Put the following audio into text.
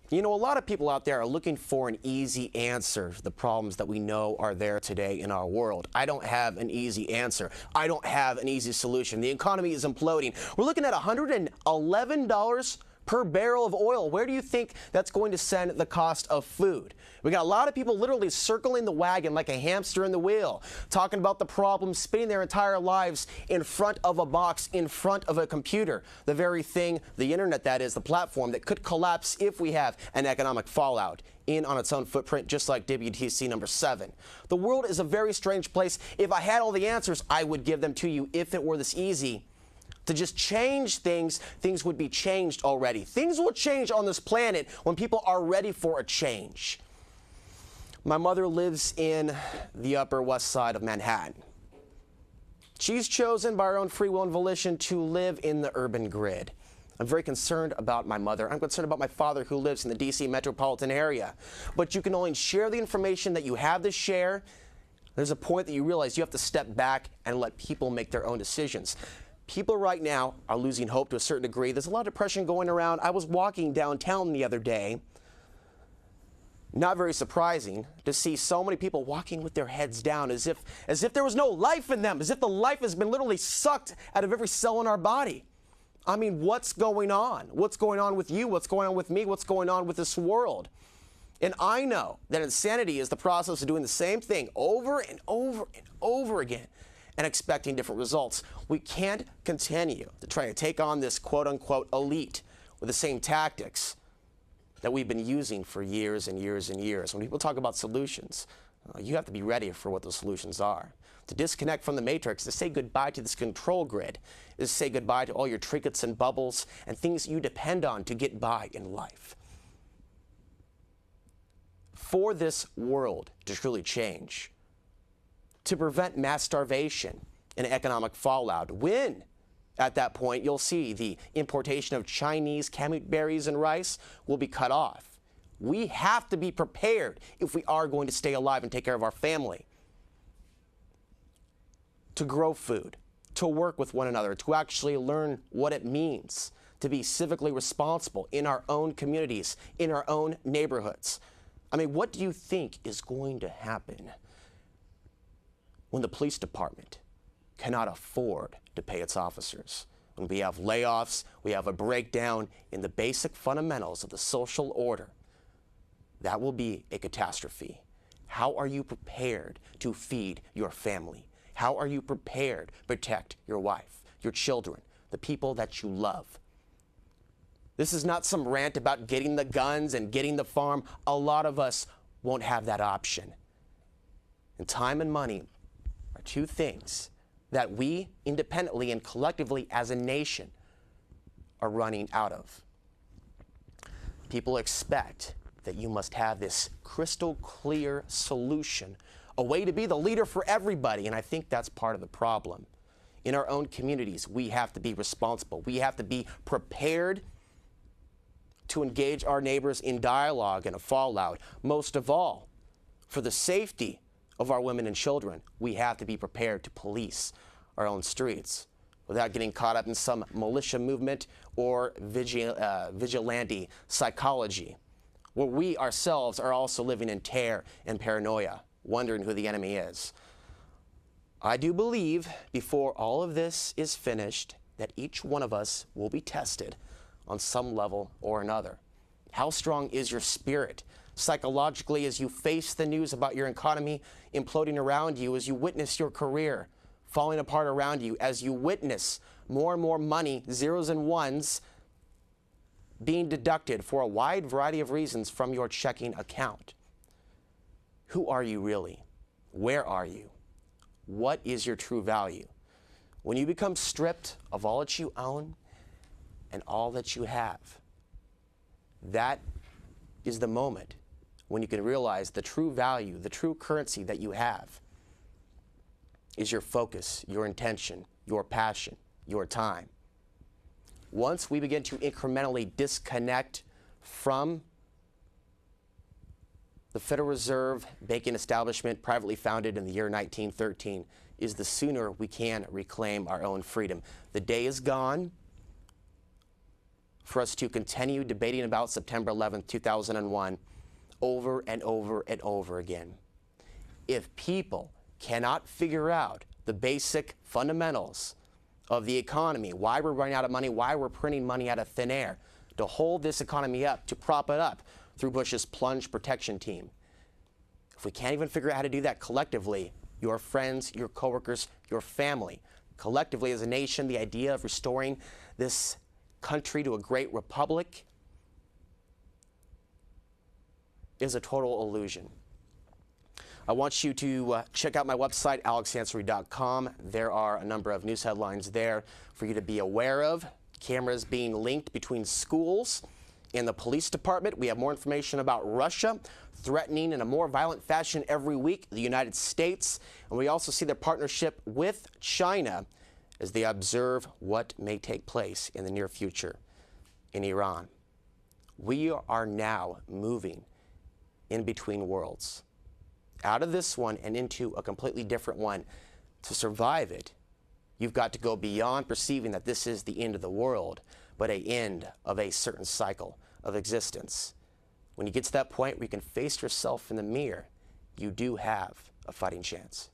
You know, a lot of people out there are looking for an easy answer to the problems that we know are there today in our world. I don't have an easy answer. I don't have an easy solution. The economy is imploding. We're looking at $111 per barrel of oil. Where do you think that's going to send the cost of food? We got a lot of people literally circling the wagon like a hamster in the wheel, talking about the problems, spending their entire lives in front of a box, in front of a computer. The very thing, the internet that is, the platform that could collapse if we have an economic fallout in on its own footprint, just like WTC number 7. The world is a very strange place. If I had all the answers, I would give them to you. If it were this easy to just change things, things would be changed already. Things will change on this planet when people are ready for a change. My mother lives in the Upper West Side of Manhattan. She's chosen by her own free will and volition to live in the urban grid. I'm very concerned about my mother. I'm concerned about my father who lives in the D.C. metropolitan area. But you can only share the information that you have to share. There's a point that you realize you have to step back and let people make their own decisions. People right now are losing hope to a certain degree. There's a lot of depression going around. I was walking downtown the other day. Not very surprising to see so many people walking with their heads down as if there was no life in them, as if the life has been literally sucked out of every cell in our body. I mean, what's going on? What's going on with you? What's going on with me? What's going on with this world? And I know that insanity is the process of doing the same thing over and over and over again and expecting different results. We can't continue to try to take on this quote-unquote elite with the same tactics that we've been using for years and years and years. When people talk about solutions, you have to be ready for what those solutions are. To disconnect from the matrix, to say goodbye to this control grid, is to say goodbye to all your trinkets and bubbles and things you depend on to get by in life. For this world to truly change, to prevent mass starvation and economic fallout, when at that point you'll see the importation of Chinese kamut berries and rice will be cut off. We have to be prepared if we are going to stay alive and take care of our family. To grow food, to work with one another, to actually learn what it means to be civically responsible in our own communities, in our own neighborhoods. I mean, what do you think is going to happen when the police department cannot afford to pay its officers? When we have layoffs, we have a breakdown in the basic fundamentals of the social order. That will be a catastrophe. How are you prepared to feed your family? How are you prepared to protect your wife, your children, the people that you love? This is not some rant about getting the guns and getting the farm. A lot of us won't have that option. And time and money are two things that we independently and collectively as a nation are running out of. People expect that you must have this crystal clear solution, a way to be the leader for everybody, and I think that's part of the problem. In our own communities, we have to be responsible. We have to be prepared to engage our neighbors in dialogue and a fallout. Most of all, for the safety of our women and children, we have to be prepared to police our own streets without getting caught up in some militia movement or vigilante psychology, where we ourselves are also living in terror and paranoia, wondering who the enemy is. I do believe before all of this is finished that each one of us will be tested on some level or another. How strong is your spirit psychologically as you face the news about your economy imploding around you, as you witness your career falling apart around you, as you witness more and more money, zeros and ones, being deducted for a wide variety of reasons from your checking account? Who are you really? Where are you? What is your true value? When you become stripped of all that you own and all that you have, that is the moment when you can realize the true value, the true currency that you have is your focus, your intention, your passion, your time. Once we begin to incrementally disconnect from the Federal Reserve banking establishment privately founded in the year 1913, is the sooner we can reclaim our own freedom. The day is gone for us to continue debating about September 11th, 2001 over and over and over again. If people cannot figure out the basic fundamentals of the economy, why we're running out of money, why we're printing money out of thin air, to hold this economy up, to prop it up through Bush's plunge protection team. If we can't even figure out how to do that collectively, your friends, your coworkers, your family, collectively as a nation, the idea of restoring this country to a great republic is a total illusion. I want you to check out my website, alexansary.com. There are a number of news headlines there for you to be aware of. Cameras being linked between schools and the police department. We have more information about Russia threatening in a more violent fashion every week the United States. And we also see their partnership with China as they observe what may take place in the near future in Iran. We are now moving in between worlds, out of this one and into a completely different one. To survive it, you've got to go beyond perceiving that this is the end of the world, but an end of a certain cycle of existence. When you get to that point where you can face yourself in the mirror, you do have a fighting chance.